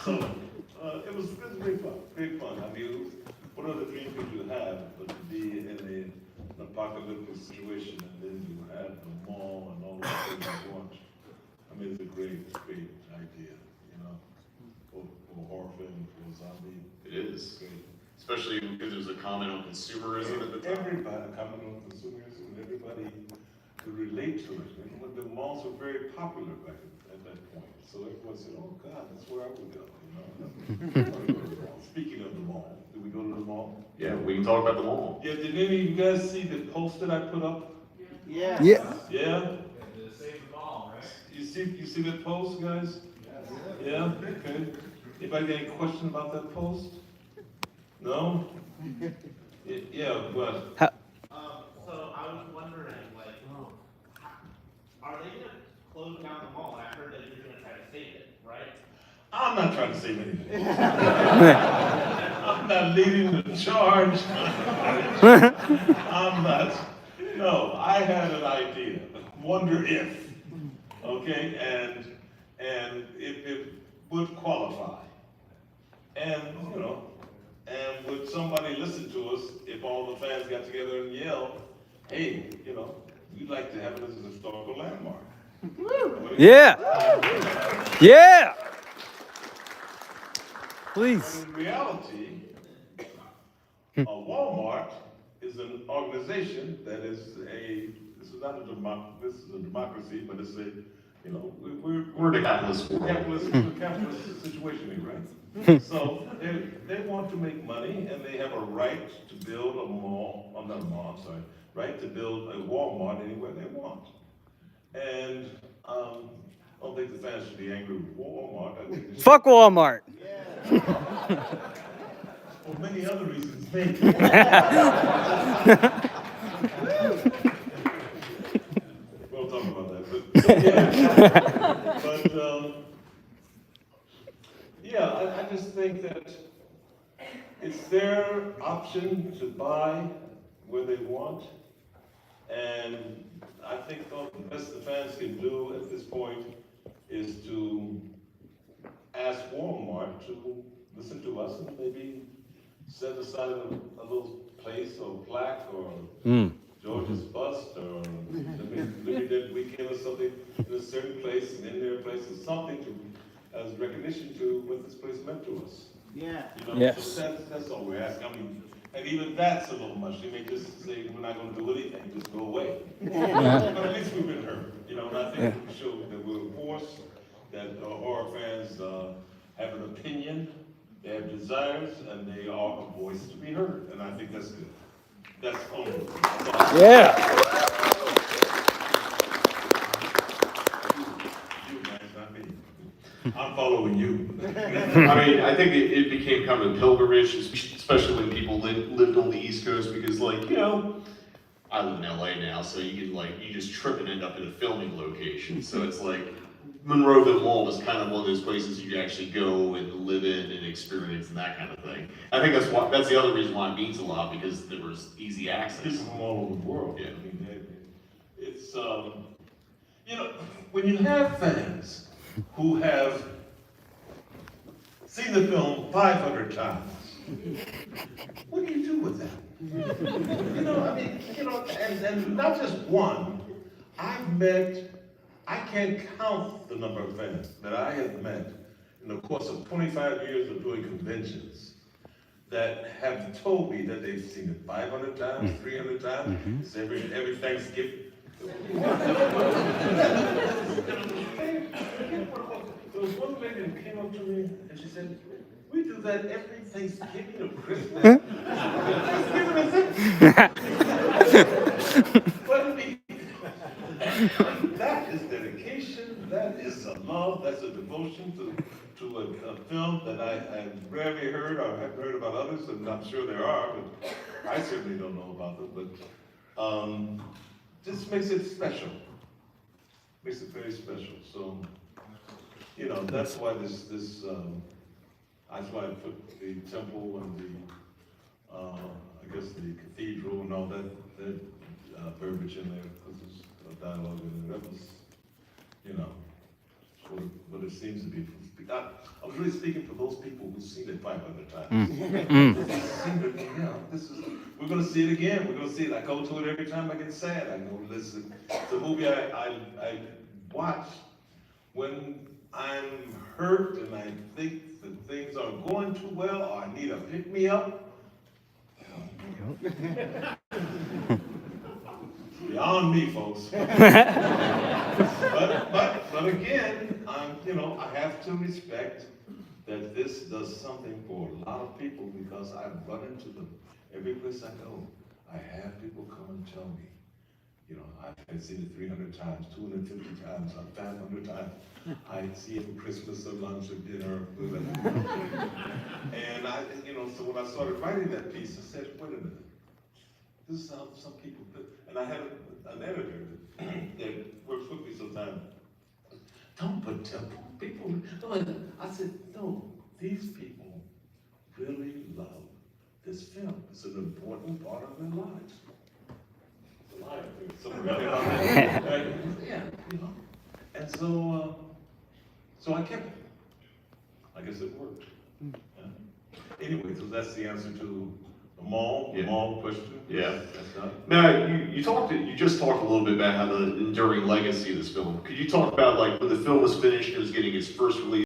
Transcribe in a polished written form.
So, it was great fun. I mean, one of the dreams that you have was to be in an apocalyptic situation, and then you have the mall and all the things you want. I mean, it's a great idea, for horror film, for zombie. It is. Great. Especially because there's a comment on consumerism at the time. Everybody, comment on consumerism, and everybody could relate to it. And the malls were very popular back at that point. So everyone said, oh God, that's where I would go, Speaking of the mall, did we go to the mall? Yeah, we can talk about the mall. Yeah, did any of you guys see the post that I put up? Yeah. Yeah. Yeah? Save the mall, right? You see that post, guys? Yeah? Okay. Anybody got any question about that post? No? Yeah, what? So I was wondering, like, are they gonna close down the mall? I heard that you're gonna try to save it, right? I'm not trying to save anything. I'm not leading the charge. I'm not. No, I had an idea. Wonder if. Okay, and if it would qualify. And, and would somebody listen to us if all the fans got together and yelled, hey, we'd like to have it as a historical landmark. Yeah. Yeah. Please. But in reality, a Walmart is an organization that is this is not a democracy, but it's We're the capitalist world. capitalist situation here, right? So they want to make money, and they have a right to build a mall, not a mall, I'm sorry, right, to build a Walmart anywhere they want. And I don't think the fans should be angry with Walmart. I think they should, Fuck Walmart. for many other reasons, maybe. We'll talk about that, I just think that it's their option to buy where they want, and I think the best the fans can do at this point is to ask Walmart to listen to us and maybe set aside a little place or plaque or George's bust or maybe that weekend or something in a certain place and in their place or something to as recognition to what this place meant to us. Yeah. Yes. So that's all we're asking. I mean, and even that's a little much. They may just say we're not going to do anything, just go away. But at least we've been heard, and I think we show that we're a force, that horror fans have an opinion, they have desires, and they are a voice to be heard. And I think that's good. That's only. Yeah. You guys, not me. I'm following you. I mean, I think it became kind of a pilgrimage, especially when people lived on the East Coast, because, I live in LA now, so you just trip and end up in a filming location. So it's like, Monroeville Mall was kind of one of those places you could actually go and live in and experience and that kind of thing. I think that's the other reason why it means a lot, because there was easy access. People from all over the world. Yeah. I mean, it's, when you have fans who have seen the film 500 times, what do you do with that? And not just one. I can't count the number of fans that I have met in the course of 25 years of doing conventions that have told me that they've seen it 500 times, 300 times, it's every Thanksgiving. There was one lady who came up to me and she said, we do that every Thanksgiving or Christmas. Thanksgiving is it. That is dedication, that is a love, that's a devotion to a film that I rarely heard or have heard about others, and I'm sure there are, but I certainly don't know about them, but just makes it special. Makes it very special. So, that's why that's why I put the temple and the cathedral and all that verbiage in there, because there's a dialogue in there. That was, what it seems to be. A was really speaking for those people who've seen it 500 times. We're gonna see it again, we're gonna see it, I go to it every time I get sad, I go, listen, it's a movie I watch when I'm hurt and I think that things aren't going too well, or I need a pick-me-up. Beyond me, folks. But again, I have to respect that this does something for a lot of people, because I've run into them every place I go. I have people come and tell me, I've seen it 300 times, 250 times, 500 times. I see it for Christmas or lunch or dinner. And so when I started writing that piece, I said, wait a minute. This is how some people do. And I had an editor that works with me sometimes. Don't put people. I said, no, these people really love this film. It's an important part of their lives. It's a lie, I think. Somewhere. Yeah, And so I kept it. I guess it worked. Yeah. Anyway, so that's the answer to the mall question. Yeah. That's done. Now, you just talked a little bit about how the enduring legacy of this film. Could you talk about, like, when the film was finished, it was getting its first release